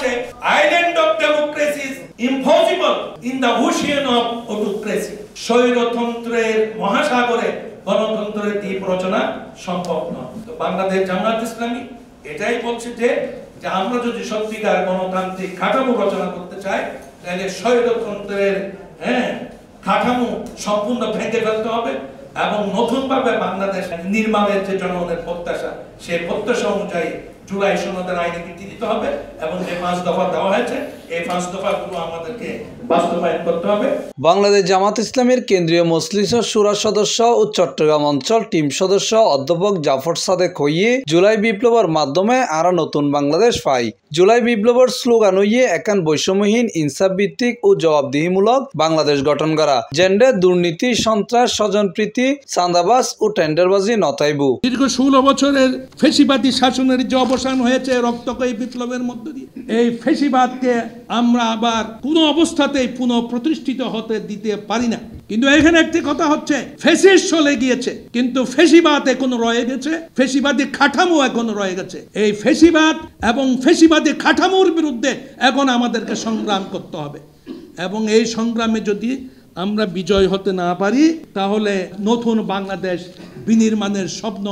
আছে island of democracy is impossible in the ocean of autocracy. স্বৈরতন্ত্রের মহাসাগরে গণতন্ত্রের দ্বীপ রচনা সম্ভব নয়। তো বাংলাদেশ জামায়াত ইসলামী এটাই বলছে যে আমরা যদি সত্যিকার গণতান্ত্রিক কাঠামো রচনা করতে চাই তাহলে স্বৈরতন্ত্রের কাঠামো সম্পূর্ণ ভেঙে ফেলতে হবে এবং নতুনভাবে বাংলাদেশ নির্মাণের যে জনগণের প্রত্যাশা সেই প্রত্যাশা অনুযায়ী জুলাই সনদের আইনে বৃদ্ধি দিতে হবে এবং যে 5 দফা দেওয়া হয়েছে এই 5 দফাগুলো আমাদেরকে বাস্তবায়ন করতে হবে। বাংলাদেশ জামাত ইসলামের কেন্দ্রীয় মজলিস ও শুরা সদস্য ও চট্টগ্রাম অঞ্চল টিম সদস্য অধ্যাপক জাফর সাদেক হইয়ে জুলাই বিপ্লবের মাধ্যমে আরো নতুন বাংলাদেশ পাই। জুলাই বিপ্লবের স্লোগান হইয়ে একান বৈষম্যহীন ইনসাফ ভিত্তিক ও জবাবদিহিমূলক বাংলাদেশ গঠন করা, জেন্ডার দুর্নীতি সন্ত্রাস স্বজনপ্রীতি চাঁদাবাজ ও টেন্ডারবাজি নতাইবু। দীর্ঘ 16 বছরের ফ্যাসিবাদী শাসনের যে অবসান হয়েছে রক্তক্ষয়ী বিপ্লবের মধ্য দিয়ে, এই ফ্যাসিবাদকে আমরা আবার কোনো অবস্থাতেই পুনঃপ্রতিষ্ঠিত হতে দিতে পারি না। কিন্তু এখানে একটি কথা হচ্ছে, ফ্যাসিস্ট চলে গিয়েছে কিন্তু ফ্যাসিবাদ এখনো রয়ে গেছে, ফ্যাসিবাদী কাঠামো এখনো রয়ে গেছে। এই ফ্যাসিবাদ এবং ফ্যাসিবাদী কাঠামোর বিরুদ্ধে এখন আমাদেরকে সংগ্রাম করতে হবে এবং এই সংগ্রামে যদি আমরা বিজয় হতে না পারি তাহলে নতুন বাংলাদেশ বিনির্মাণের স্বপ্ন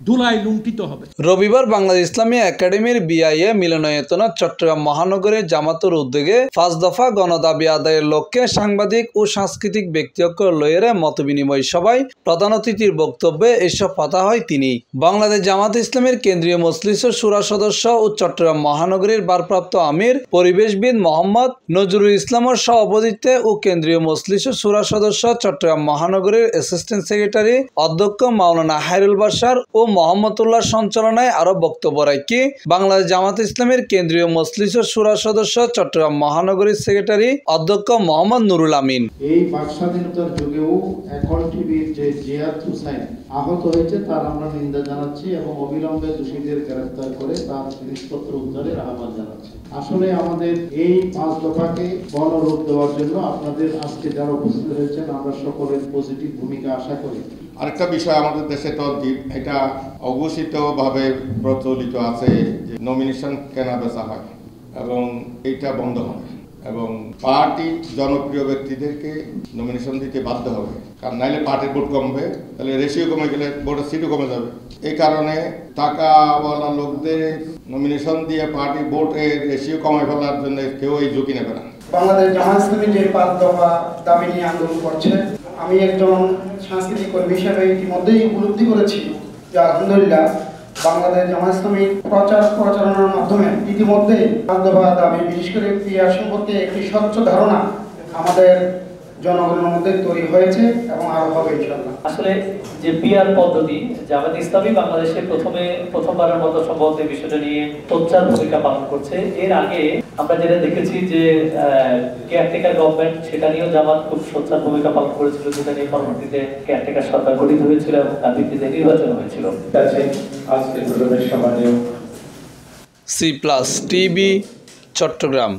ধুলায় লুণ্ঠিত হবে। রবিবার বাংলাদেশ ইসলামী একাডেমির বিআইএ মিলনায়তনে চট্টগ্রাম মহানগরের জামাতের উদ্যোগে 5 দফা গণদাবি আদায়ের লক্ষ্যে সাংবাদিক ও সাংস্কৃতিক ব্যক্তিত্ব লয়ের মতবিনিময় সভায় প্রধান অতিথির বক্তব্যে এসব কথা হয় তিনি। বাংলাদেশ জামাত ইসলামের কেন্দ্রীয় মজলিস ও শুরা সদস্য ও চট্টগ্রাম মহানগরীর ভারপ্রাপ্ত আমির পরিবেশবিদ মোহাম্মদ নজরুল ইসলামের সভাপতিত্বে ও কেন্দ্রীয় মজলিস ও শুরা সদস্য চট্টগ্রাম মহানগরীর অ্যাসিস্ট্যান্ট সেক্রেটারি অধ্যক্ষ মাওলানা হায়রুল বাশার ও মোহাম্মদুল্লাহ সঞ্চালনায় আরো বক্তব্য রাখি বাংলাদেশ জামাত ইসলামের কেন্দ্রীয় মজলিস ও শুরা সদস্য চট্টগ্রাম মহানগরীর সেক্রেটারি অধ্যক্ষ মোহাম্মদ নুরুল আমিন। এই পাক স্বাধীনতার যুগেও এখন টিভির যে জিয়াদ হুসাইন আহত হয়েছে তার আমরা নিন্দা জানাচ্ছি এবং অবিলম্বে দোষীদের গ্রেফতার করে তার জিনিসপত্র উদ্ধারের আহ্বান জানাচ্ছি। আসলে আমাদের এই 5 দফাকে গণরূপ দেওয়ার জন্য আপনাদের আজকে যারা উপস্থিত হয়েছেন আমরা সকলের পজিটিভ ভূমিকা আশা করি। আরেকটা বিষয় আমাদের দেশে তো এটা অঘোষিতভাবে প্রচলিত আছে যে নমিনেশন কেনা বেচা হয় এবং এইটা বন্ধ হবে এবং পার্টি জনপ্রিয় ব্যক্তিদেরকে নমিনেশন দিতে বাধ্য হবে, কারণ নাইলে পার্টির ভোট কমবে, তাহলে রেশিও কমে গেলে ভোটের সিটও কমে যাবে। এই কারণে টাকাওয়ালা লোকদের নমিনেশন দিয়ে পার্টি ভোটের রেশিও কমে ফেলার জন্য কেউ এই ঝুঁকি নেবে না। বাংলাদেশ জামাত ইসলামী যে 5 দফা দাবি নিয়ে আন্দোলন করছে, আমি একজন সাংস্কৃতিক কর্মী হিসেবে ইতিমধ্যেই উপলব্ধি করেছি যে আলহামদুলিল্লাহ বাংলাদেশ জামাত ইসলামীর প্রচারণার মাধ্যমে ইতিমধ্যে 5 দফা দাবি বিশেষ করে পিআর সম্পর্কে একটি স্বচ্ছ ধারণা আমাদের জনগণের মধ্যে তৈরি হয়েছে এবং আরো হবে ইনশাআল্লাহ। আসলে যে পিআর পদ্ধতি জামাত ইসলামী বাংলাদেশে প্রথমবারের মতো সম্ভবত এই বিষয়টা নিয়ে সোচ্চার ভূমিকা পালন করছে। এর আগে আমরা যেটা দেখেছি যে কেয়ারটেকার গভর্নমেন্ট, সেটা নিয়েও জামাত খুব সোচ্চার ভূমিকা পালন করেছিল, যেটা নিয়ে পরবর্তীতে কেয়ারটেকার সরকার গঠিত হয়েছিল এবং তার ভিত্তিতে নির্বাচন হয়েছিল। C+ TV Chittagong.